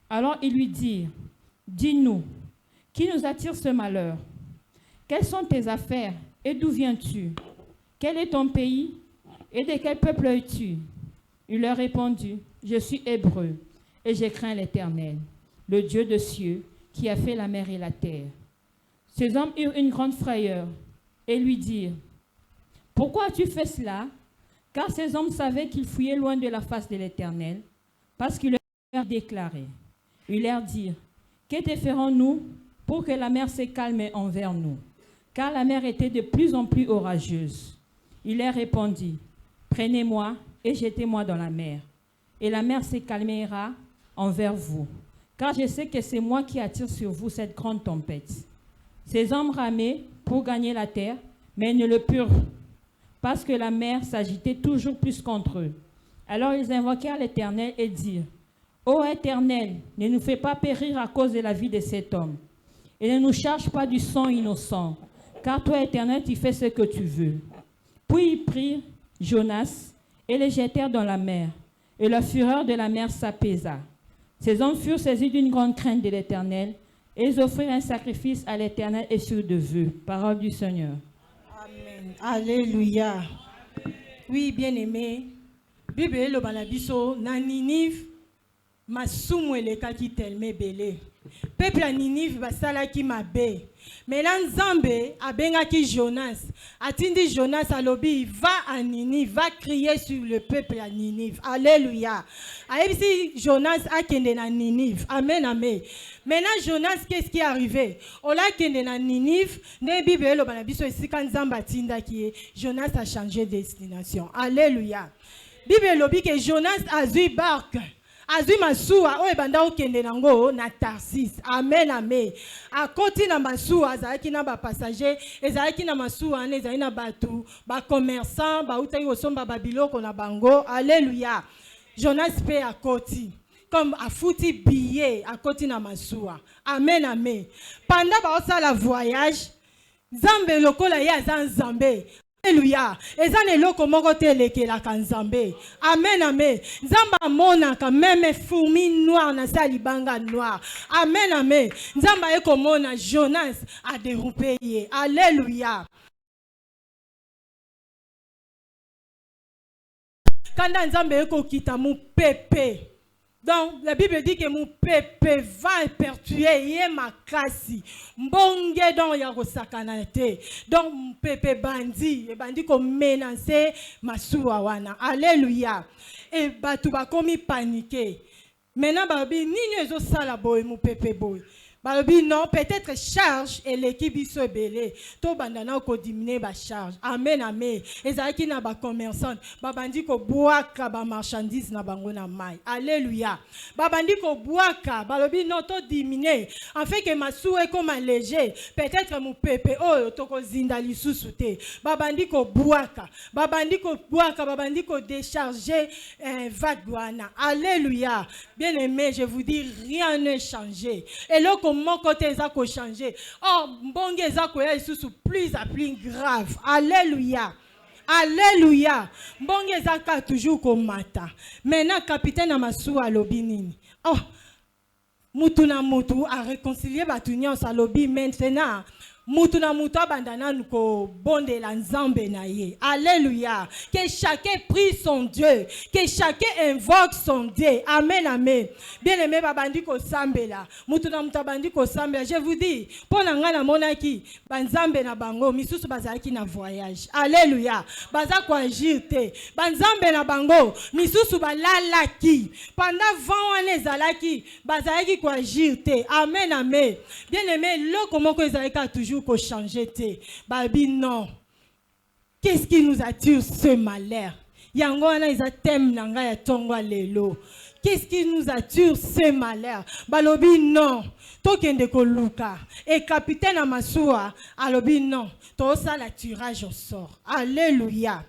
Alors ils lui dirent, dis-nous, qui nous attire ce malheur? Quelles sont tes affaires et d'où viens-tu? Quel est ton pays et de quel peuple es-tu? Il leur répondit, je suis hébreu et je crains l'Éternel, le Dieu de cieux qui a fait la mer et la terre. Ces hommes eurent une grande frayeur et lui dirent, pourquoi as-tu fait cela? Car ces hommes savaient qu'ils fuyaient loin de la face de l'Éternel, parce qu'il leur avait déclaré. Ils leur dirent, que te ferons-nous pour que la mer se calme envers nous? Car la mer était de plus en plus orageuse. Il leur répondit, prenez-moi et jetez-moi dans la mer, et la mer se calmera envers vous. Car je sais que c'est moi qui attire sur vous cette grande tempête. Ces hommes ramaient pour gagner la terre, mais ils ne le purent, parce que la mer s'agitait toujours plus contre eux. Alors ils invoquèrent l'Éternel et dirent, ô Éternel, ne nous fais pas périr à cause de la vie de cet homme, et ne nous charge pas du sang innocent, car toi, Éternel, tu fais ce que tu veux. Puis ils prirent Jonas et le jetèrent dans la mer, et la fureur de la mer s'apaisa. Ces hommes furent saisis d'une grande crainte de l'Éternel, et ils offrirent un sacrifice à l'Éternel et sur de vœux. Parole du Seigneur. Amen. Alléluia. Oui, bien-aimé. Bible le balabiso na Ninive masumu elekaki telme belé. Peuple à Ninive basalaki mabe. Mais là Nzambe abengaki Jonas. Atindi Jonas alobi va à Ninive, va crier sur le peuple à Ninive. Alléluia. Aïbisi Jonas a kende na Ninive. Amen, amen. Maintenant Jonas, qu'est-ce qui est arrivé? Ola kende na Ninive, ne Bible lo balabiso esika Nzambe atinda ki Jonas a changé de destination. Alléluia. Bible lobi que Jonas a zui barque. Azui masuwa o ebanda okende nango na Tarsis. Amen, amen. A koti na masuwa azalaki na ba passager, ezalaki na masuwa ne ezalaki na batu, ba commerçant, ba utaki osomba ba biloko na bango. Alléluia. Jonas pe a koti comme a fouti billet a koti na masuwa. Amen, amen. Pendant ba osala voyage, Nzambe lokola ye azan Nzambe. Alléluia. Ezane loko moko teleke la kanzambe. Amen, amen. Nzamba mona ka même fourmi noire na sali banga noire. Amen, amen. Nzamba eko mona Jonas a déroupé ye. Alléluia. Kanda nzamba eko kita mu pepe. Donc, la Bible dit que mon pépé va perpétuer ma classe. Mbonge donc ya rosakanate. Donc, mon pépé bandi, et bandi ko menacer ma wana. Alléluia. Et batu ba komi paniqué. Maintenant, babi, ni ezo sala boy, mon pépé boy. Balobi non, peut-être charge et l'équipe iso belé. To bandana ko diminuer ba charge. Amen, amen. Ezaki na ba commerçant, babandi ko boaka ba marchandise na bango na mai. Alléluia. Babandi ko boaka, balobi non to diminuer. En fait que ma sou est comme léger. Peut-être mon pépé oh to ko zinda lisusu te. Babandi ko boaka, babandi ko décharger vaguana. Alléluia. Bien-aimé, je vous dis rien n'est changé. Et là mon côté ça a changé. Oh, mbonge ça a plus à plus grave. Alléluia. Alléluia. Mbonge ça a toujours comme mata. Maintenant capitaine Amasu a lobinini. Oh, mutu na mutu a réconcilier batunion sa lobi maintenant. Mutu na mutu abandana nuko bonde la Nzambe na ye. Alléluia. Que chacun prie son Dieu. Que chacun invoque son Dieu. Amen, amen. Bien-aimé babandi ko sambela. Mutu na mutu abandi ko sambela. Je vous dis, pona ngana monaki, banzambe na bango, misusu bazaki na voyage. Alléluia. Baza ko agir te. Banzambe na bango, misusu balalaki. Pendant 20 ans ezalaki, bazaki ko agir te. Amen, amen. Bien-aimé, le comment ko ezalaka toujours qu'on changer te. Babi non. Qu'est-ce qui nous attire ce malheur? Yango ana isa tem nanga ya tongwa lelo. Qu'est-ce qui nous attire ce malheur? Balobi non. Tokende ko luka. Et capitaine Amasua alobi non. To ça la tirage au sort. Alléluia.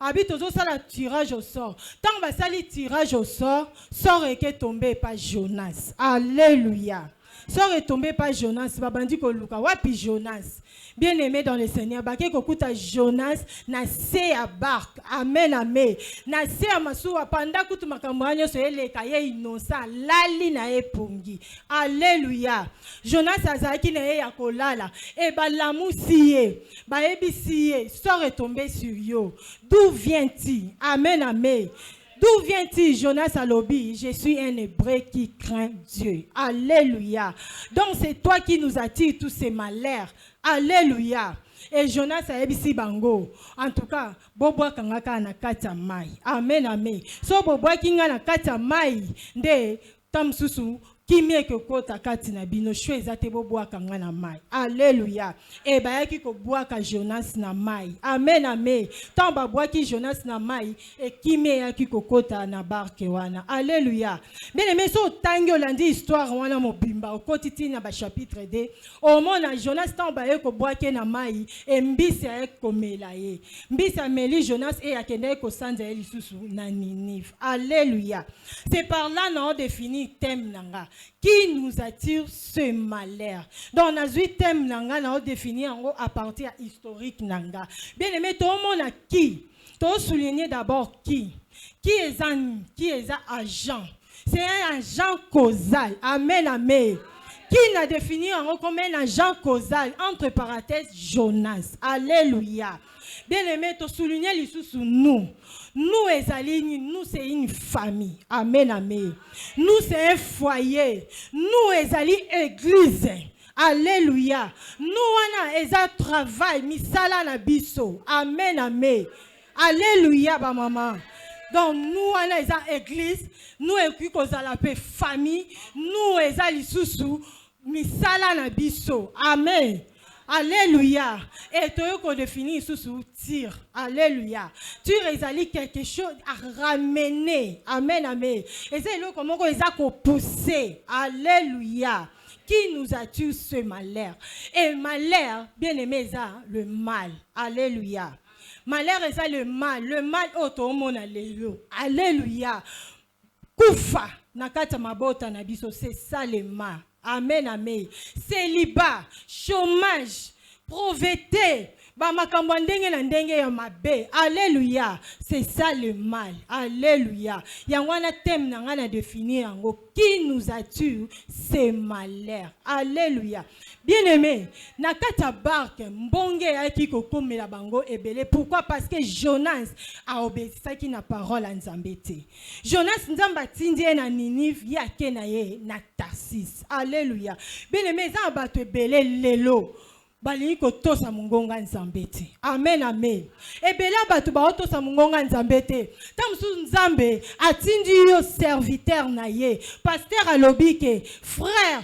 Abi tozo ça la tirage au sort. Tant ba sali tirage au sort, sort et que tombé par Jonas. Alléluia. Sors retombé par Jonas, babandi ko luka wapi Jonas. Bien aimé dans le Seigneur, bake kokuta Jonas na se a barque. Amen, amen. Na se a masuwa panda kutu makamwanyo so eleka ye innocent lali na epungi. Alléluia. Jonas azaki na ye ya kolala e ba lamu siye, ba ebi siye, sors retombé sur yo. D'où viens-tu? Amen, amen. D'où viens-tu, Jonas Alobi? Je suis un hébreu qui craint Dieu. Alléluia. Donc c'est toi qui nous attires tous ces malheurs. Alléluia. Et Jonas a ebisi bango. En tout cas, bobo kangaka na kata mai. Amen, amen. So bobo kinga na kata mai nde tamsusu kimie ke kota kati na bino shweza te bobo kanga na mai. Alléluia. Et bayaki ko boaka Jonas na mai. Amen, amen. Tamba boaki Jonas na mai et kimie yaki ko kota na barke wana. Alléluia. Bien aimé, so tango landi histoire wana mobimba okotiti na ba chapitre 2. Au mona Jonas tamba ko boake na mai et mbisi ya komela ye. Mbisi ameli Jonas et akende ko sanza elisusu na Ninive. Alléluia. C'est par là non défini thème nanga. Qui nous attire ce malheur? Donc, on a vu thème nanga, on a défini en gros à partir historique nanga. Bien aimé, tout le monde a qui? Tu souligner d'abord qui? Qui est un agent? C'est un agent causal. Amen, amen. Qui n'a défini en gros comme un agent causal? Entre parenthèses, Jonas. Alléluia. Bien aimé, tu souligner les sous nous. Nous, Ezaline, nous, c'est une famille. Amen, amen. Nous, c'est un foyer. Nous, Ezali, église. Alléluia. Nous, on a un travail. Misala na biso. Amen, amen. Alléluia, ba maman. Donc, nous, on a une église. Nous, on a une famille. Nous, Ezali, sousou. Misala na biso. Amen. Alléluia. Et tu as défini sous tir. Alléluia. Tu réalises quelque chose à ramener. Amen, amen. Et c'est là comment ils ont poussé. Alléluia. Qui nous a tué ce malheur? Et malheur, bien aimé, ça, le mal. Alléluia. Malheur, c'est le mal. Le mal, automone, alléluia. Koufa, nakata mabota nabiso, c'est ça le mal. Amen, amen. Célibat, chômage, pauvreté, alléluia. C'est ça le mal. Alléluia. Yangwana thème nangana définir qui nous a tué ces malheurs. Alléluia. Bien-aimé, nakata barque mbonge yaki kokomela bango ebele. Pourquoi? Parce que Jonas a obéi ça qui na parole en Zambété. Jonas nzamba tindi na Ninive yake na ye na Tarsis. Alléluia. Bien-aimé, za bato ebele lelo. Bali ko tosa mungonga nzambete. Amen, amen. Ebela bato ba tosa mungonga nzambete. Tamsu nzambe atindi yo serviteur na ye. Pasteur alobike, frère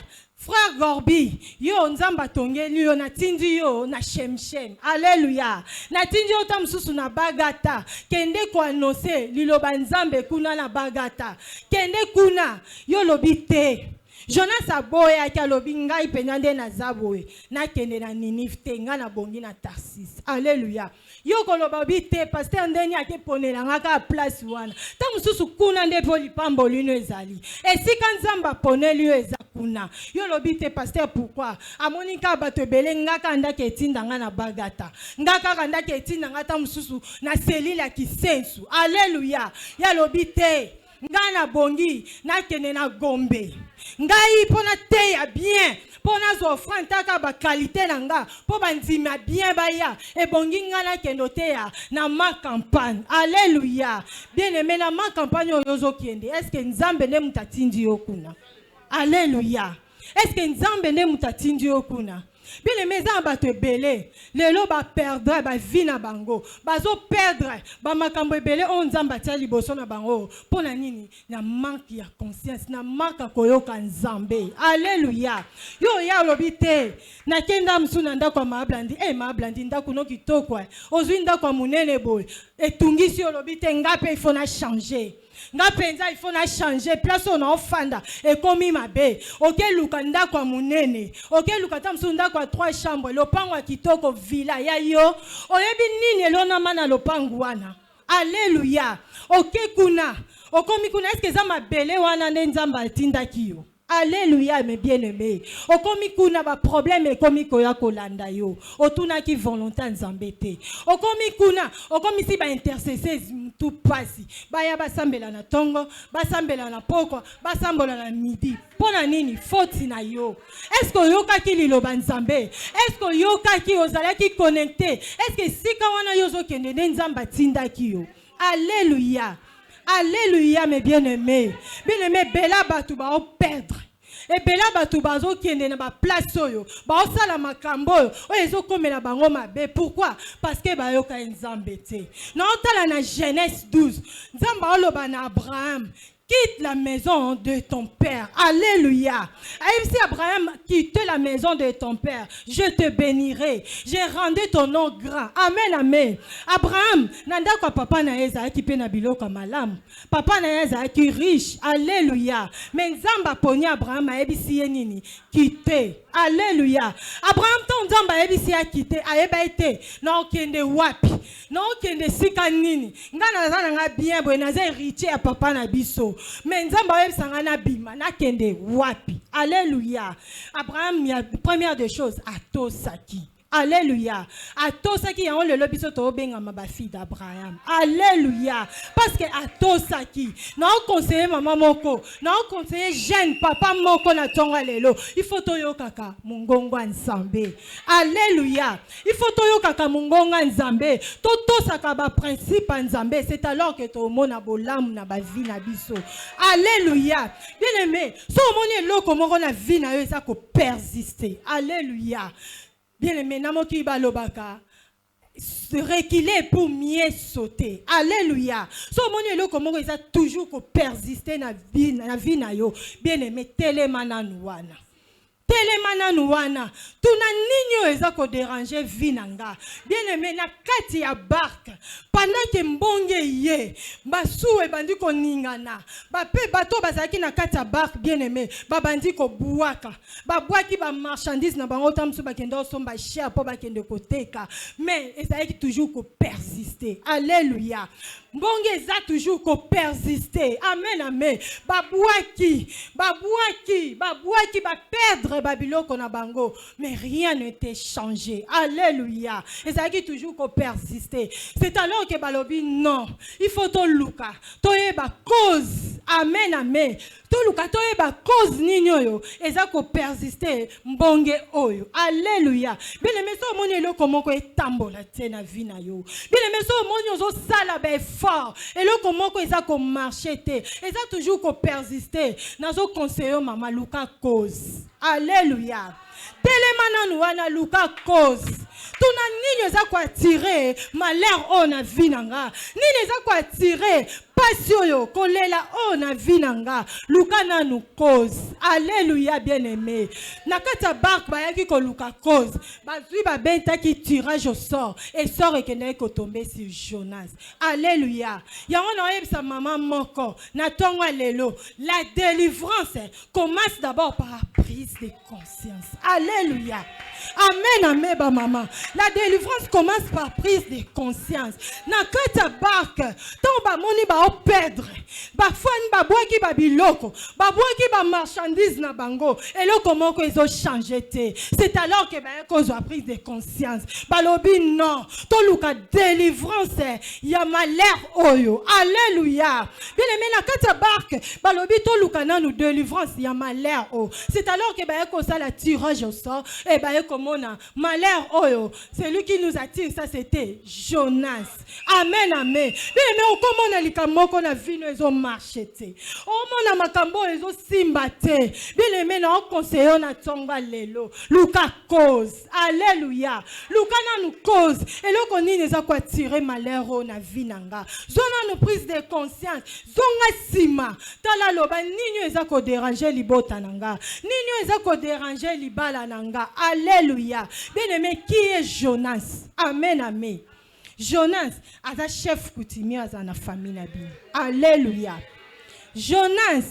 Gorbi, yo nzamba tongeli yo natindi yo na shemshem. Alléluia. Natindi yo tamsusu na bagata. Kende ko annoncer liloba nzambe kuna na bagata. Kende kuna yo lobite. Jonas aboya ki alobi ngai penande na zaboe na kende na Ninive te nga na bongi na Tarsis. Alléluia. Yo koloba bite pasteur ndeni ake ponela ngaka place wana. Ta mususu kuna nde poli pambo lino ezali. Esika nzamba poneli yo eza kuna. Yo lobite pasteur pourquoi? Amonika bato bele ngaka ndake etinda nga na bagata. Ngaka ndake etinda nga ta mususu na selila kisensu. Alléluia. Ya lobite ngana bongi na kene na Gombe. Ngai pona te ya bien, pona zo frantaka ba qualité nanga, po bandima bien baya e bongi ngana kendo te ya na ma campagne. Alléluia. Bien aimé na ma campagne oyozo kiende. Est-ce que nzambe ne mutatindi okuna? Alléluia. Est-ce que nzambe ne mutatindi okuna? Bien aimé zamba te belé, lelo ba perdre ba vie na bango, bazo perdre ba makambo belé on nzamba tia liboso na bango. Pona nini? Na manque ya conscience, na manque koyoka nzambe. Alléluia. Yo ya lobite, na kenda msuna ndako mablandi, mablandi ndako no kitoko. Ozwi ndako munene boy. Etungisi yo lobite ngape il faut na changer. Il faut na changer place on ofanda et komi mabe OK luka ndako munene OK luka tamsu ndako 3 chambres lopango kitoko villa ya yo oyebi nini elona mana lopango wana. Alléluia. OK kuna okomi kuna est-ce que za mabele wana nde nzamba tindaki yo? Alléluia, mes bien-aimés. Okomi kuna ba problème ekomi koya kolanda yo. Otuna ki volonté nzambete. Okomi kuna, okomi si ba intercesseurs tout passe. Ba ya ba sambela na tongo, ba sambela na poko, ba sambola na midi. Pona nini faute na yo? Est-ce que yoka ki liloba nzambe? Est-ce que yoka ki ozala ki connecté? Est-ce que sika wana yozo kende nzamba tinda ki yo? Alléluia. Alléluia, mes bien-aimés. Bien-aimés, bela batu ba o perdre. Et bela batu ba zo kende na ba place oyo. Ba o sala makambo oyo. O ezo komela bango mabe. Pourquoi? Parce que ba yo ka nzambe te. Na otala na Genèse 12. Nzamba oloba na Abraham. Quitte la maison de ton père. Alléluia. Et si Abraham quitte la maison de ton père, je te bénirai. J'ai rendu ton nom grand. Amen, amen. Abraham, nanda kwa papa na yeza ki pe na biloko malamu. Papa na yeza ki riche. Alléluia. Mais nzamba poni Abraham a ebisi nini? Quitte. Alléluia. Abraham ton nzamba ebisi a quitte. Ayeba ete. Na okende wapi. Na okende sika nini. Ngana zana nga bien bo na ze héritier a papa na biso. Mais nzamba websanga na bima na kende wapi. Alléluia. Abraham ya première des choses atosaki. Alléluia. Atosaki ya on le lobiso to benga mabafi d'Abraham. Alléluia. Parce que atosaki na conseiller maman moko, na conseiller jeune papa moko na tonga lelo. Il faut toyo kaka mungongo nzambe. Alléluia. Il faut toyo kaka mungongo nzambe. Toto saka ba principe nzambe. C'est alors que to mona bolam na ba vie na biso. Alléluia. Bien aimé, so moni loko moko na vie na yo ça ko persister. Alléluia. Bien aimé, namoki balobaka reculer pour mieux sauter. Alléluia. So moni eloko moko eza toujours ko persister na vie na yo. Bien aimé, telemana nuwana. Telemana nuwana. Tuna ninyo eza ko déranger vie nanga. Bien aimé, na kati ya barque. Pendant que mbonge ye, basu e bandi ko ningana. Ba pe bato bazaki na kati ya barque, bien aimé, ba bandi ko buaka. Ba buaki ba marchandise na bango tamsu ba kendo somba cher po ba kende koteka. Mais ezaki toujours ko persister. Alléluia. Mbonge eza toujours ko persister. Amen, amen. Ba buaki ba perdre babiloko na bango, mais rien n'était changé. Alléluia. Ezaki toujours ko persister. C'est alors que balobi non, il faut to luka to yeba cause. Amen, amen. To luka to yeba cause nini oyo eza ko persister mbonge oyo. Alléluia. Bien aimé, so moni eloko moko etambola te na vie na yo. Bien aimé, so moni ozo sala ba effort eloko moko eza ko marcher te, eza toujours ko persister. Nazo conseiller mama luka cause. Alléluia. Telemana nuwana luka cause. Tuna nini eza kwa tirer malheur on a vie nanga. Nini eza kwa tirer passion yo kolela on a vie nanga. Luka na nu cause. Alléluia, bien aimé. Na kata barque ba yaki ko luka cause. Ba zui ba benta ki tirage au sort et sort et kene ko tomber sur Jonas. Alléluia. Ya on a sa maman moko na tongo lelo. La délivrance commence d'abord par prise de conscience. Alléluia. Amen, amen, ba maman. La délivrance commence par prise de conscience. Na kata barque, tant ba moni ba o perdre. Ba fani ba boaki ba biloko, ba boaki ba marchandise na bango. Et là comment que ils ont changé te. C'est alors que ba cause a prise de conscience. Ba lobi non, to luka délivrance ya malheur oyo. Alléluia. Bien aimé, na kata barque, ba lobi to luka na nous délivrance ya malheur o. C'est alors que ba cause la tirage au sort et ba comment malheur oyo, celui qui nous attire, ça c'était Jonas. Amen, amen. Bien aimé, comment on a likamoko na vie nous ont marché te. O mona makambo ezo simba te. Bien aimé, na conseiller na tonga lelo. Luka cause. Alléluia. Luka na nous cause. Et le koni neza kwa tirer malheur o na vie nanga. Zona nous prise de conscience. Zonga sima. Tala loba ninyo eza ko déranger libota nanga. Ninyo eza ko déranger libala nanga. Alléluia. Bien aimé, qui est Jonas? Amen, amen. Jonas, aza chef coutumier aza na famille na bi. Alléluia. Jonas,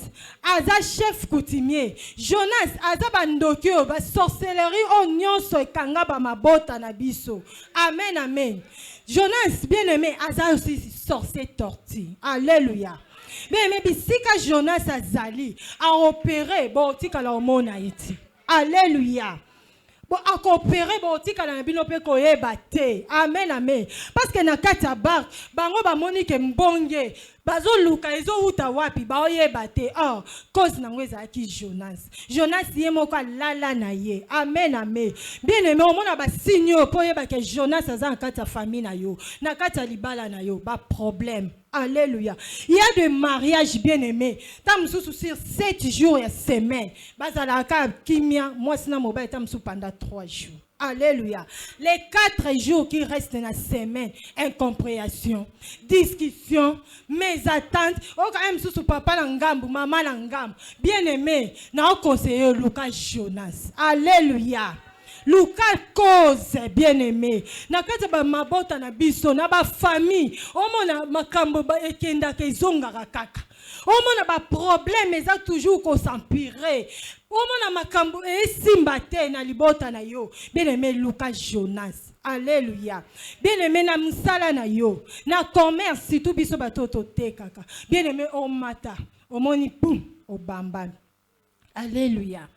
aza chef coutumier. Jonas, aza bandokyo ba sorcellerie o nyonso ekanga ba mabota na biso. Amen, amen. Jonas, bien aimé, aza aussi sorcier tortue. Alléluia. Mais bisika Jonas azali a opéré bon tika la omona iti. Alléluia. Bon a coopérer bon tika la bino pe koyeba te. Amen amen. Parce que na kata bar bango ba monike mbonge bazo luka ezo uta wapi ba oyeba te. Oh cause na ngweza ki Jonas. Jonas ye moko lala na ye. Amen amen. Bien aimé omona ba signe po yeba ke Jonas aza na kata famille na yo. Na kata libala na yo ba problème. Alléluia. Il y a des mariages bien-aimés. Tam sous sur 7 jours et semaine. Bazalaka kimia moi sina mobile tam sous pendant 3 jours. Alléluia. Les 4 jours qui restent dans la semaine, incompréhension, discussion, mésattente. Oh quand même sous papa langambu, maman langambu. Bien-aimé, na conseiller Lucas Jonas. Alléluia. Lucas cause bien-aimé. Na kati ba mabota na biso na ba famille. Omona makambo ba ekenda ke zonga kaka. Omona ba problème eza toujours ko s'empirer. Omona makambo esimba te na libota na yo. Bien-aimé Lucas Jonas. Alléluia. Bien-aimé na musala na yo. Na commerce tout biso batoto te kaka. Bien-aimé o mata. Omoni boum o bamba. Alléluia.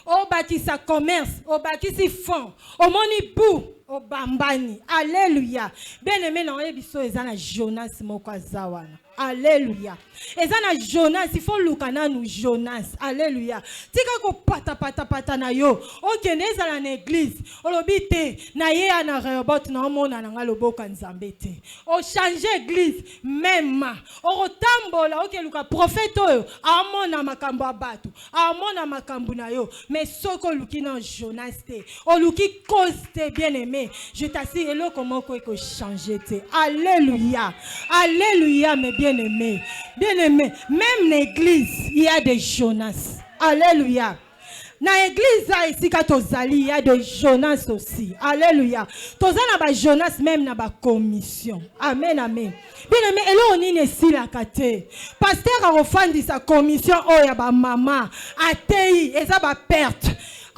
O bâtissa commerce, o bâtissi fond, o moni bou, o bambani. Alléluia. Bien-aimé, non, ebiso ezana Jonas moko azawana. Alléluia. Ezana Jonas, il faut lukana nous Jonas. Alléluia. Tika ko pata na yo. Ok, neza na l'église. Olobite na ye ana robot na omona na ngaloboka nzambe te. O changer église même. O tambola ok luka prophète oyo amona makambo abatu. Amona makambo na yo. Mais soko luki na Jonas te. O luki cause te bien-aimé. Je t'assure elo comment ko changer te. Alléluia. Alléluia mes bien-aimés. Bien-aimés, même l'église, il y a des Jonas. Alléluia. Dans l'église, ici, il y a des Jonas aussi. Alléluia. Tous les Jonas, même dans la commission. Amen, amen. Bien-aimé, et là, on est ici, la kate. Pasteur a refait sa commission, oh, il y a ma maman. A tei, et ça va perte.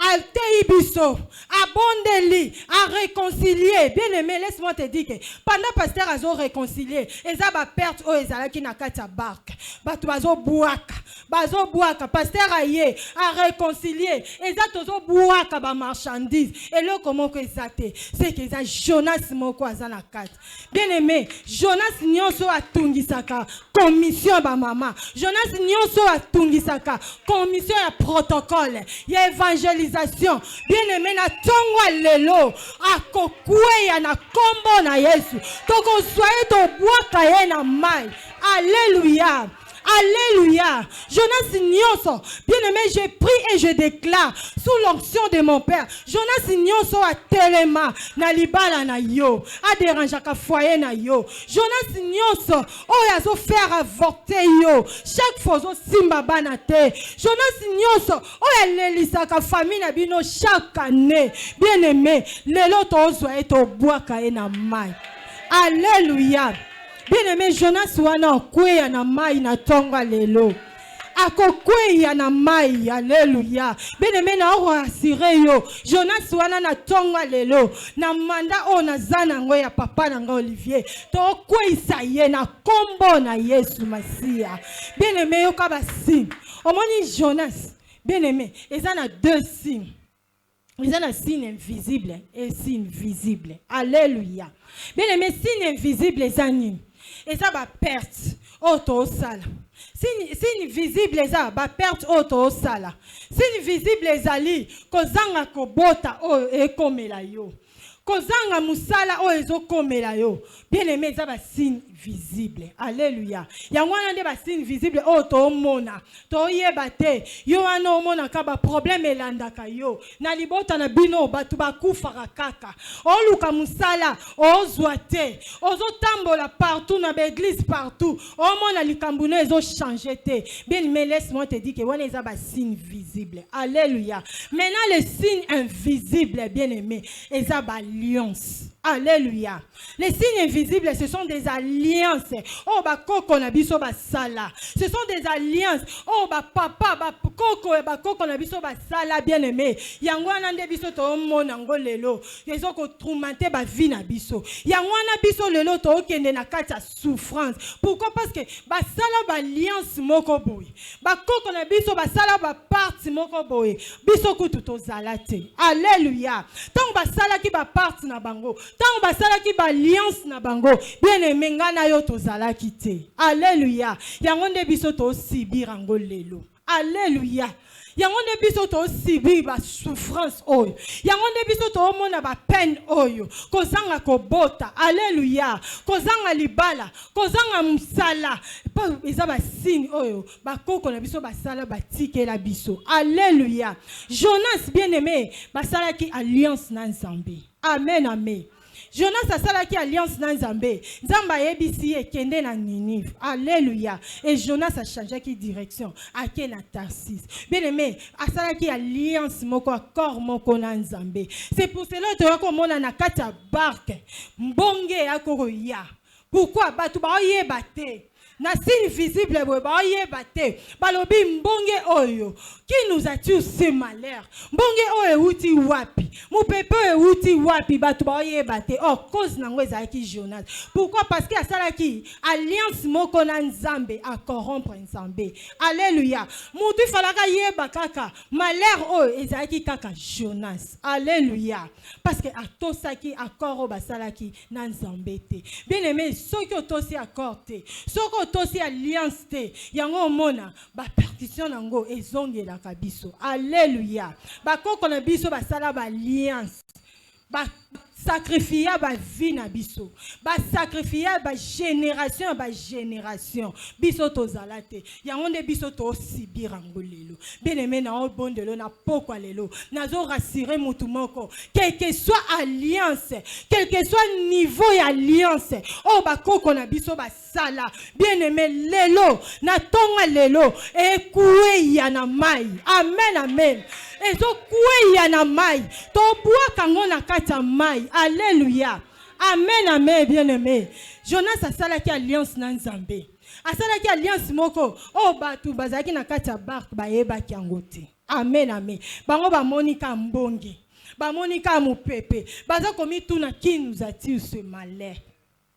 Altei biso, abondeli, à réconcilier. Bien aimé, laisse-moi te dire que pendant pasteur a réconcilié, et ça va perdre aux ezala qui n'a qu'à ta barque. Batu bazo buaka, pasteur a yé, à réconcilier, et ça tozo buaka ba marchandise. Et là comment que ça te, c'est que ça Jonas moko azana kat. Bien aimé, Jonas nyonso atungisaka commission ba mama. Jonas nyonso atungisaka commission ya protocole, ya évangélisation. Bien-aimé na tongwa lelo akokweya na kombo na Yesu toko soye to bwaka ye na mai. Alléluia. Alléluia. Jonas Nyonso. Bien-aimé, je prie et je déclare sous l'onction de mon Père. Jonas Nyonso a tellement na libala na yo. A déranger ka foyer na yo. Jonas Nyonso o yazo faire avorter yo. Chaque fois zo simba banate. Jonas Nyonso o ya lelisa ka famille na bino chaque année. Bien-aimé, lelo to zo eto bwaka na mai. Alléluia. Bien-aimé, Jonas wana kweya na mai na tonga lelo. Ako kweya na mai, alléluia. Bien-aimé, na oro asire yo. Jonas wana na tonga lelo. Na manda o na zana ngo ya papa na nga Olivier. To kweisa ye na kombo na Yesu Masia. Bien-aimé, yo kaba signe. Omoni Jonas. Bien-aimé, ils en a 2 signes. Ils ont un signe invisible et un signe visible. Alléluia. Bien-aimé, signe invisible, les animes. Et ça va perdre auto sala. Signe visible les a va perdre auto sala. Signe visible les ali kozanga kobota o ekomela yo. Kozanga musala o ezokomela yo. Bien-aimé, ça va signe visible. Alléluia. Yangwana nde ba signe visible o to mona. To yeba te. Yo ano mona ka ba problème elandaka yo. Na libota na bino batu ba kufaka kaka. O luka musala o zwate. Ozo tambola partout na ba église partout. O mona likambune ezo changer te. Bien-aimé, laisse-moi te dire que wana eza ba signe visible. Alléluia. Maintenant les signes invisibles, bien-aimé, eza ba alliance. Alléluia. Les signes invisibles, ce sont des alliances. Oh, ba koko na biso ba sala. Ce sont des alliances. Oh, ba papa, ba koko na biso ba sala bien aimé. Yangwana nde biso to mona ngo lelo. Yezo ko tourmenter ba vie na biso. Yangwana biso lelo to okende na kati ya souffrance. Pourquoi? Parce que ba sala ba alliance moko boy. Ba koko na biso ba sala ba parti moko boy. Biso kutu to zalate. Alléluia. Tant ba sala ki ba parti na bango. Tant basala ki ba alliance na bango bien aimé ngana yo tozala kite. Alléluia. Yango nde biso to sibira ngo lelo. Alléluia. Yango nde biso to sibira ba souffrance oyo. Yango nde biso to mona ba peine oyo. Kozanga kobota. Alléluia. Kozanga libala, kozanga musala. Pa eza ba signe oyo. Ba koko na biso ba sala ba tike la biso. Alléluia. Jonas bien aimé, ba sala ki alliance na Nzambe. Amen, amen. Jonas a salaki alliance na Nzambe. Nzamba yebisi ekende na Ninive. Alléluia. Et Jonas a changé qui direction. Ake na Tarsis. Bien aimé, a salaki alliance moko accord moko na Nzambe. C'est pour cela que tu as comme on a na kata barque. Mbonge akoroya. Pourquoi? Batu ba yebate. Na signe visible ba yebate. Balobi mbonge oyo. Qui nous attire ce malheur? Mbonge oyo uti wapi? Mupepe uti wapi? Batu ba yebate. Oh, cause nango ezaki Jonas. Pourquoi? Parce que asalaki alliance moko na Nzambe a corrompre Nzambe. Alléluia. Mutu falaka yeba kaka malheur oyo ezaki kaka Jonas. Alléluia. Parce que atosaki accord basalaki na Nzambe te. Bien aimé, soki otosi accord te, soki otosi alliance te, yango mona ba percussion nango ezongela kabiso. Alléluia. Ba koko na biso basala ba alliance. Ba sacrifier ba vie na biso. Ba sacrifier ba génération ba génération. Biso tozalate. Yango nde biso to sibira ngolelo. Bien aimé na obondelo na pokwa lelo. Nazo rassurer mutu moko. Quel que soit alliance, quel que soit niveau ya alliance, oh ba koko na biso ba sala. Bien aimé lelo na tonga lelo e kuwe ya na mai. Amen, amen. Ezo kuwe ya na mai. To bua kango na kata mai. Alléluia. Amen, amen, bien aimé. Jonas a salaki alliance na Nzambe. A salaki alliance moko. Oh batu bazaki na kata barque ba yeba kiangote. Amen, amen. Bango ba monika mbonge. Ba monika mupepe. Baza komi tuna qui nous attire ce malheur.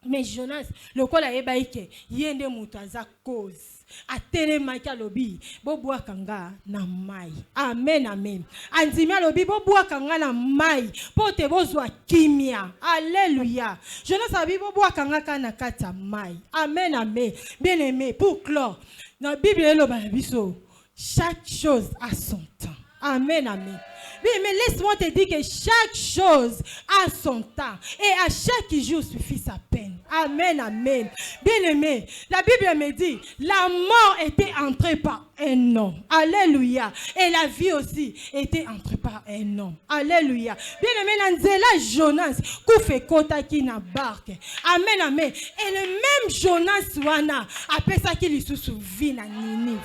Mais Jonas, le quoi la yeba ike yende mutaza cause. A telemaki alobi boboa kanga na mai. Amen, amen. Andimi alobi boboa kanga na mai pote bozwa kimia. Alléluia. Jonas alobi boboa kanga kana kata mai. Amen, amen. Bien aimé, pour clore, dans la Bible eloba biso, chaque chose a son temps. Amen, amen. Oui, mais laisse-moi te dire que chaque chose a son temps. Et à chaque jour suffit sa peine. Amen, amen. Bien aimé, la Bible me dit, la mort était entrée par un homme. Alléluia. Et la vie aussi était entrée par un homme. Alléluia. Bien aimé, Nanzela Jonas, koufe kota ki na barque. Amen, amen. Et le même Jonas wana, après ça qu'il se souvient na Ninive.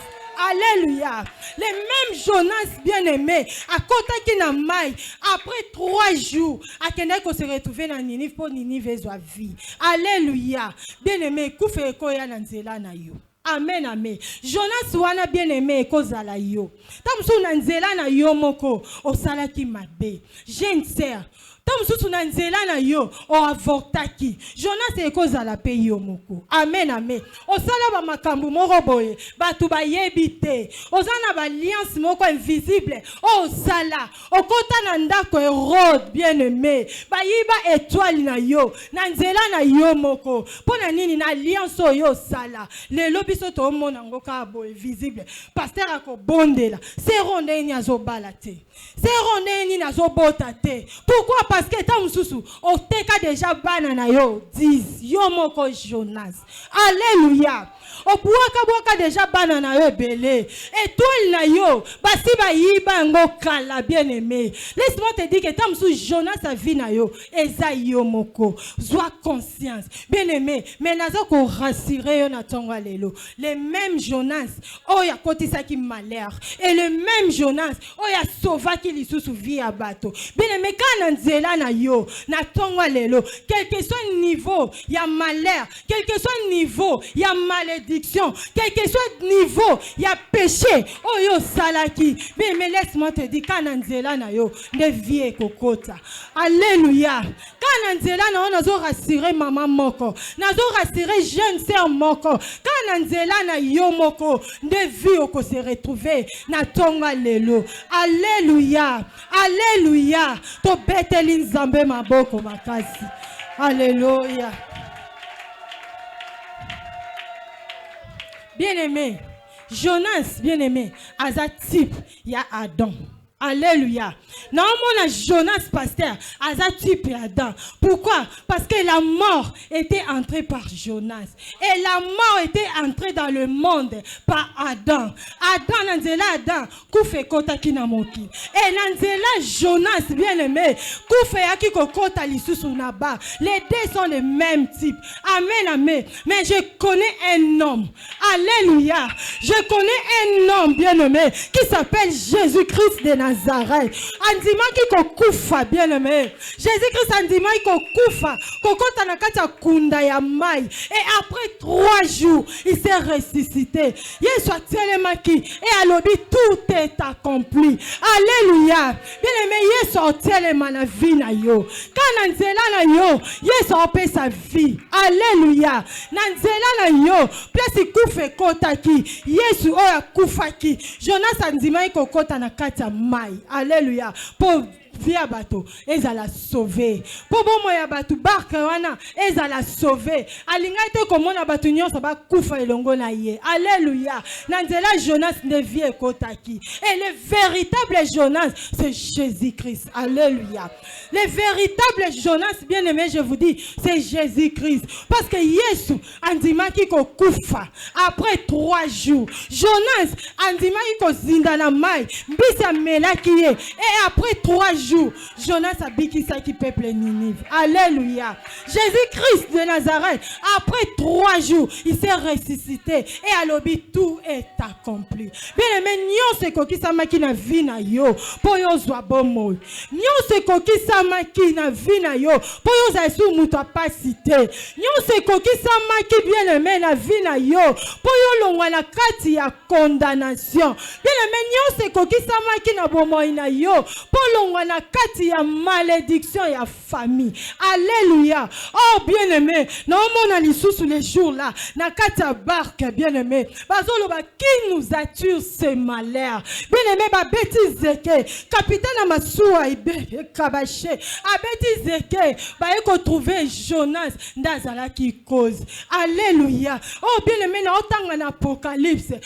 Alléluia. Les mêmes Jonas bien-aimés, à côté qui n'a maille, après 3 jours, à Keneko se retrouver dans Ninive pour Ninive soit vie. Alléluia. Bien-aimé, koufe koya nanzela na yo. Amen, amen. Jonas wana bien-aimé kozala yo. Tamsu nanzela na yo moko, osala ki mabe. Jeune sœur, tamsu nanzela na yo, o avortaki. Jonas ekozala pe yo moko. Amen, amen. Osala ba makambu moko boye, batu ba yebite. Osana ba alliance moko invisible. Osala, okota na ndako Hérode bien-aimé. Ba yiba étoile na yo, nanzela na yo moko. Pona nini na alliance yo sala. Lelo biso to mona ngoka boye visible. Pasteur akobondela. C'est ronde ni azobala te. C'est ronde ni azobota te. Pourquoi? Parce que ta mususu oteka déjà bana na yo 10 yo moko Jonas. Alléluia. Obuaka déjà banana yo belé. Étoile na yo. Basi ba yiba ngo kala bien-aimé. Laisse-moi te dire que tam sous Jonas a vie na yo. Eza yo moko. Sois conscience. Bien-aimé. Mais nazo ko rassurer yo na tonga lelo. Le même Jonas. Oh ya kotisa ki malheur. Et le même Jonas. Oh ya sauva ki li sous vie à bateau. Bien-aimé kana nzela na yo. Na tonga lelo. Quel que soit le niveau. Il y a malheur. Quel que soit le niveau. Il y a malédiction. Quel que soit le niveau. Il y a péché. Oh yo salaki. Mais laisse-moi te dire. Kana nzela na yo. Ne vie kokota. Alléluia. Kana nzela na yo. Nazo rassurer maman moko. Nazo rassurer jeune sœur moko. Kana nzela na yo moko. Ne vie oko se retrouver. Na tonga lelo. Alléluia. Alléluia. To beteli nzambe maboko makasi. Alléluia. Bien-aimé, Jonas, bien-aimé, Aza type, il y a Adam. Alléluia. Normalement, Jonas, pasteur, Aza type et Adam. Pourquoi? Parce que la mort était entrée par Jonas. Et la mort était entrée dans le monde par Adam. Adam, Nanzela, Adam, Koufe Kota Kinamoki. Et Nanzela, Jonas, bien-aimé, Koufe Aki Kokota Lisusunaba. Les deux sont le même type. Amen, amen. Mais je connais un homme. Alléluia. Je connais un homme, bien-aimé, qui s'appelle Jésus-Christ de Nazareth. Andima ki kokufa bien-aimé. Jésus-Christ andima ki kokufa. Kokota nakata kunda ya mai. Et après 3 jours, il s'est ressuscité. Yesu atelema ki. Et alobi tout est accompli. Alléluia. Bien-aimé, Yesu atelema na vie na yo. Quand nanzela na yo, Yesu opé sa vie. Alléluia. Nanzela na yo, place kufe kota ki. Yesu oya kufa ki. Jonas andima ki kokota nakata mai. Alléluia. Pour via bateau, ezala sauvé. Pour bon moya bateau, barque wana, ezala sauvé. Alinga te komona bateau nyon sa ba kufa elongo na ye. Alléluia. Nanzela Jonas ne vie kotaki. Et le véritable Jonas, c'est Jésus-Christ. Alléluia. Le véritable Jonas, bien aimé, je vous dis, c'est Jésus-Christ. Parce que Yesu andima ki ko kufa. Après 3 jours, Jonas andima ki ko zinda na mai. Mbisa mela ki ye. Et après 3 jours, Jonas a bikisa ki peuple Ninive. Alléluia. Jésus-Christ de Nazareth, après 3 jours, il s'est ressuscité. Et à l'obi, tout est accompli. Bien aimé, nyon se koki sama ki na vi na yo, po yo zwa bomo. Nyon se koki sama ki na vi na yo, po yo zasu muto pa cité. Nyon se koki sama ki bien aimé na vi na yo, po yo longwa na kati ya condamnation. Bien aimé, nyon se koki sama ki na bomo na yo, po longwa na kati ya malédiction ya famille. Alléluia. Oh bien-aimé, non mon alisou sous les jours là, na kati ya barque bien-aimé. Bazolo ba qui nous attire ces malheurs. Bien-aimé ba bêtise ke capitaine Amasua ibe kabache. A bêtise ke ba eko trouver Jonas ndazala ki cause. Alléluia. Oh bien-aimé na otanga na Apocalypse.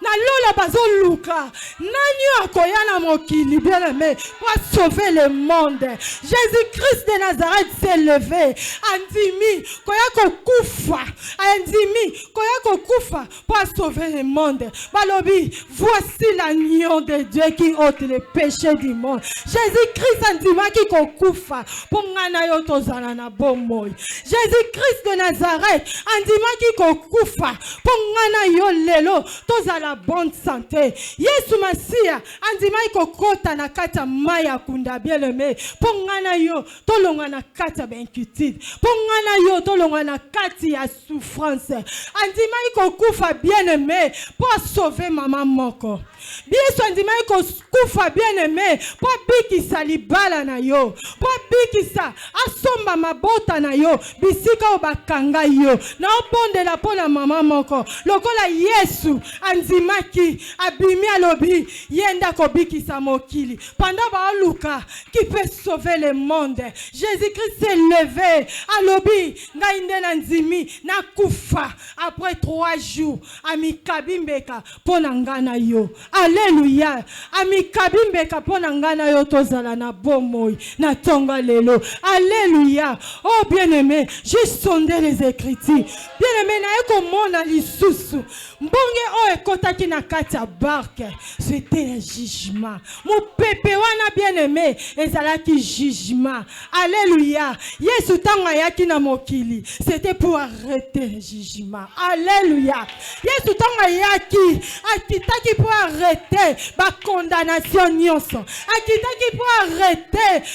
Na lola bazo luka nani akoyana mokili bien-aimé pour sauver le monde. Jésus-Christ de Nazareth s'est levé andimi koyako kufa andimi koyako kufa pour sauver le monde. Balobi, voici l'agneau de Dieu qui ôte les péchés du monde. Jésus-Christ andima ki ko kufa pour ngana yo tozala na bomoy. Jésus-Christ de Nazareth andima ki ko kufa pour ngana yo lelo tozala bonne santé. Yesu Masia andima iko kota na kata maya kunda bien-aimé. Pongana yo tolonga na kata benquitude. Pongana yo tolonga na kati ya souffrance. Andima iko kufa bien-aimé pour sauver maman moko. Yesu andima iko kufa bien-aimé pour bikisa libala na yo. Pour bikisa asomba mabota na yo. Bisika obakanga yo. Na obonde la pona maman moko. Lokola Yesu andima andimaki abimi alobi yenda kobiki samokili pendant ba luka qui peut sauver le monde. Jésus-Christ s'est levé alobi ngainde na nzimi na kufa après 3 jours amikabimbeka pona ngana yo. Alléluia. Amikabimbeka pona ngana yo tozala na bomoi na tonga lelo. Alléluia. Oh bien-aimé, j'ai sondé les Écritures. Bien-aimé, na eko mona lisusu. Mbonge o ekotaki na kati ya barke. C'était un jugement. Mon pépé wana bien-aimé, ezalaki jugement. Alléluia. Yesu tanga yaki na mokili. C'était pour arrêter le jugement. Alléluia. Yesu tanga yaki akitaki pour arrêter ba condamnation nyonso. Akitaki pour arrêter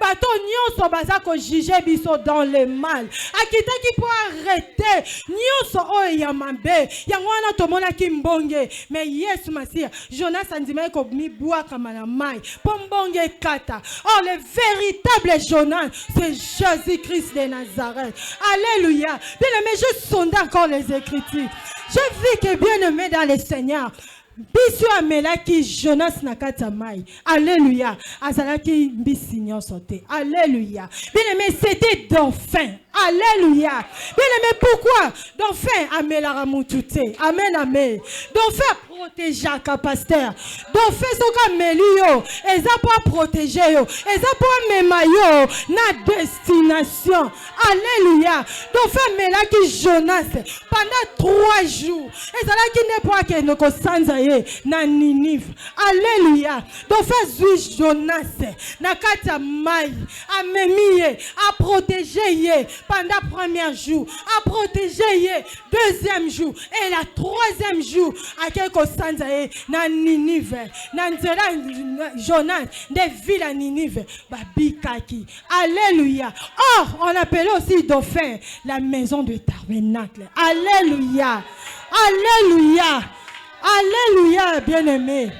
bato nyonso baza ko juger biso dans le mal. Akitaki pour arrêter nyonso o ya mabe. Yango wana tomona ki mbonge. Mais Yesu Masia, Jonas andima ko mibua kama na mai. Pombonge kata. Oh, le véritable Jonas, c'est Jésus-Christ de Nazareth. Alléluia. Bien-aimé, je sonde encore les Écritures. Je vis que bien-aimé dans le Seigneur. Bisu amelaki Jonas nakata mai. Alléluia. Azalaki bisignon sauté. Alléluia. Bien-aimé, c'était dauphin. Alléluia. Bien-aimé, pourquoi? Dauphin amelara mutute. Amen, amen. Dauphin protéger pasteur. Dauphin soka melio. Eza pour protéger yo. Eza pour memayo na destination. Alléluia. Dauphin melaki Jonas pendant 3 jours. Ezalaki ne pas que noko sanza na Ninive. Alléluia. Dauphin zui Jonas na kata mai amemiye a protéger ye pendant 1er jour, a protéger ye 2e jour et la 3e jour à quelque sanza ye na Ninive. Na nzela Jonas de ville à Ninive babikaki. Alléluia. Or on appelle aussi dauphin la maison de tabernacle. Alléluia. Alléluia. Alléluia, bien-aimé.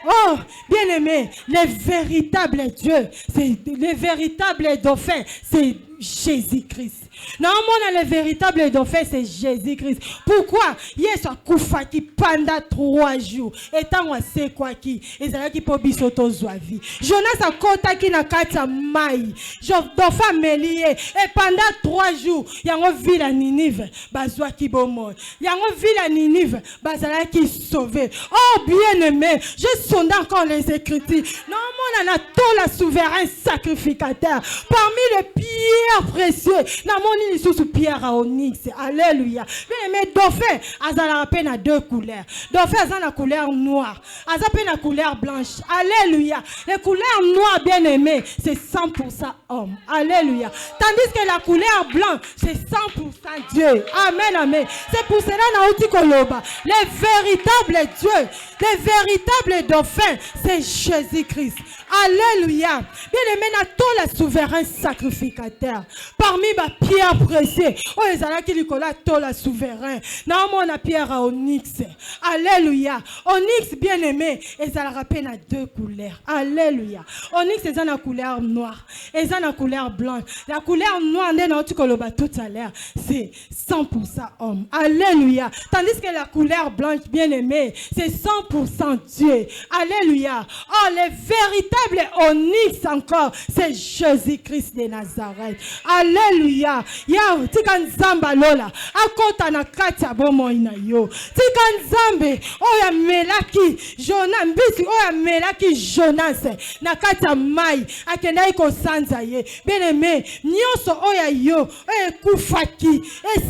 Oh, bien-aimé, le véritable Dieu, c'est le véritable dauphin, c'est Jésus-Christ. Non, le véritable dauphin, c'est Jésus-Christ. Pourquoi? Yesu akufa qui pendant 3 jours. Et tant on sait quoi qui, et ça qui peut bisoto zoavi. Jonas a kota qui na kata mai. Dauphin melié. Et pendant 3 jours, yango ville à Ninive, bazwa ki bomo. Yango ville à Ninive, bazala qui sauvé. Oh bien-aimé, je sonde encore les Écritures. Non, on a tout la souverain sacrificateur. Parmi les pierres précieuses, non, il sous pierre à onyx. Alléluia. Mais dauphin, azala peine à 2 couleurs. Dauphin azala la couleur noire. Azala peine à couleur blanche. Alléluia. Les couleurs noires bien aimées, c'est 100% homme. Alléluia. Tandis que la couleur blanche, c'est 100% Dieu. Amen, amen. C'est pour cela que Koloba, le véritable Dieu, le véritable dauphin, c'est Jésus-Christ. Alléluia. Bien aimé, na tout la souverain sacrificateur. Parmi ma pierre précieuse, oh les ala qui Nicolas tout la souverain. Na mon pierre à onyx. Alléluia. Onyx bien aimé, et ça la rappelle à 2 couleurs. Alléluia. Onyx c'est la couleur noire, et ça la couleur blanche. La couleur noire n'est not Koloba tout à l'heure, c'est 100% homme. Alléluia. Tandis que la couleur blanche bien aimé, c'est 100% Dieu. Alléluia. Oh les véritables onyx encore, c'est Jésus-Christ de Nazareth. Alléluia. Ya tika nzamba lola akota na kati ya bomo ina yo. Tika nzambe oya melaki Jonas mbisi oya melaki Jonas na kati ya mai akenda iko sanza ye. Bien-aimé, nyonso oya yo kufaki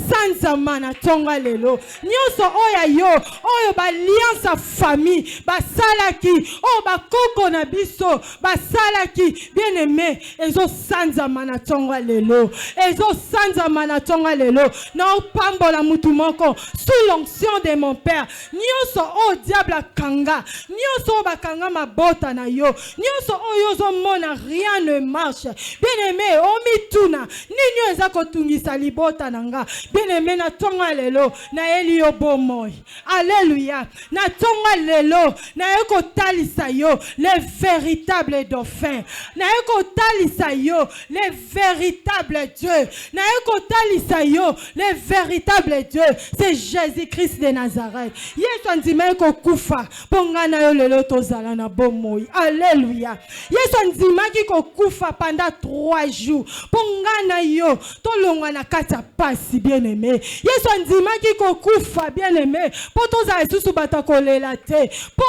sanza mana tonga lelo. Nyonso oya yo oyo ba alliance famille basalaki o ba koko na biso basalaki. Bien-aimé, ezo sanza mana tonga lelo. Ezo sanza mana tonga lelo. Na pambola mutu moko sous l'onction de mon père. Nyonso o diable kanga. Nyonso bakanga mabota na yo. Nyonso o yozo mona rien ne marche. Bien-aimé, o mituna nini eza kotungisa libota nanga. Bien-aimé, na tonga lelo na eli yo bomoy. Alléluia. Na tonga lelo na eko talisa yo le vérité véritable dauphin. Naeko talisa yo les véritables dieux. Naeko talisa yo les véritables dieux. C'est Jésus-Christ de Nazareth. Yesu andima ko kufa pongana yo lelo tozala na bomoi. Alléluia. Yesu andima ki ko kufa pendant 3 jours. Pongana yo tolongwa na kati ya pasi bien-aimé. Yesu andima ki ko kufa bien-aimé. Po toza esusu bata kolela te. Po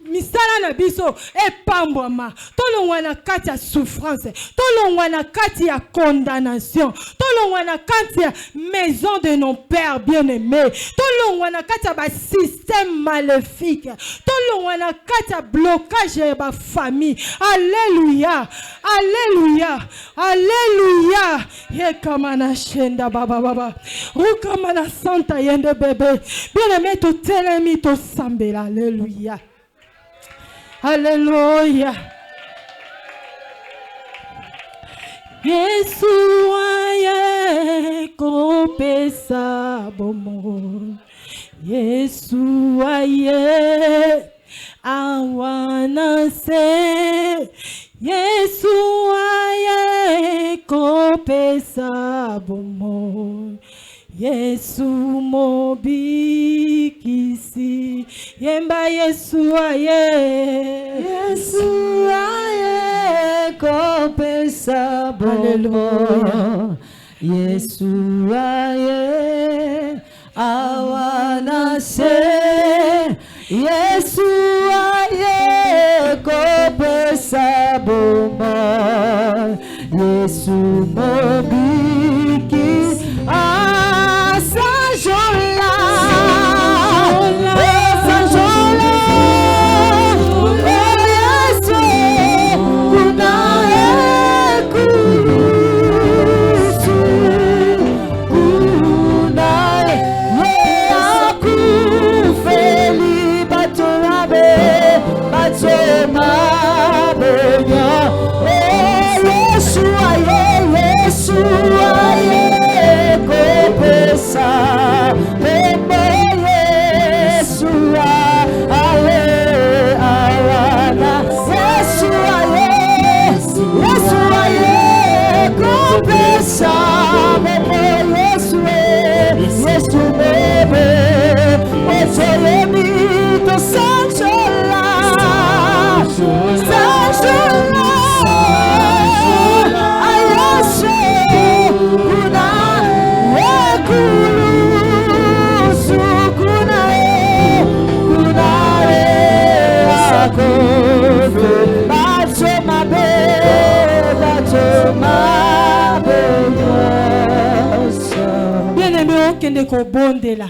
misala na biso epambwama. Tolongwa na kati ya souffrance. Tolongwa na kati ya condamnation. Tolongwa na kati ya maison de nos pères bien-aimés. Tolongwa na kati ya ba système maléfique. Tolongwa na kati ya blocage ya ba famille. Alléluia. Alléluia. Alléluia. Yekamana shenda baba. Rukamana santa yende bébé. Bien-aimé to telemi to sambela. Alléluia. Alléluia. Yesu aye kopesa bomo. Yesu aye awanase. Yesu aye kopesa bomo. Yesu mobikisi. Yemba Yesu aye. Yesu aye kopesa bomo. Yesu aye awanase. Yesu aye kopesa bomo. Yesu mobikisi. Kende ko bondela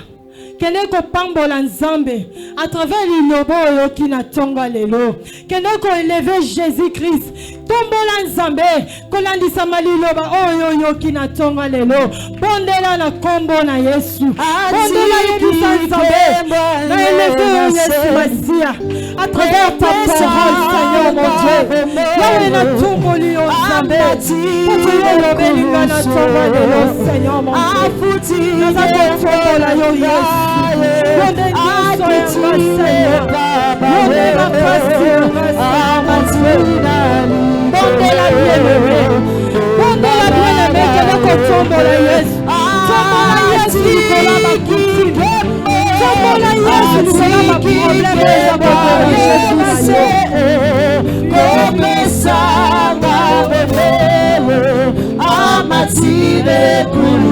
kende ko pambola nzambe à travers l'inobo yoki na tonga lelo kende ko élever Jésus-Christ tombola nzambe kolandisa maliloba oyo yoki na tonga lelo bondela na kombo na Yesu bondela yebisa nzambe na élever Yesu Masia à travers ta parole Seigneur mon Dieu yawe na tomboli yo nzambe kuti yolobelinga na tonga lelo Seigneur mon Dieu nazako tombola yo Yesu yonde nyonso ya Seigneur yonde makasi ya bondela bien-aimé kende kotombola Yesu tombola Yesu likola bakuti tombola Yesu likola baproblème eza kotola Yesu kopesa babele amatile kulu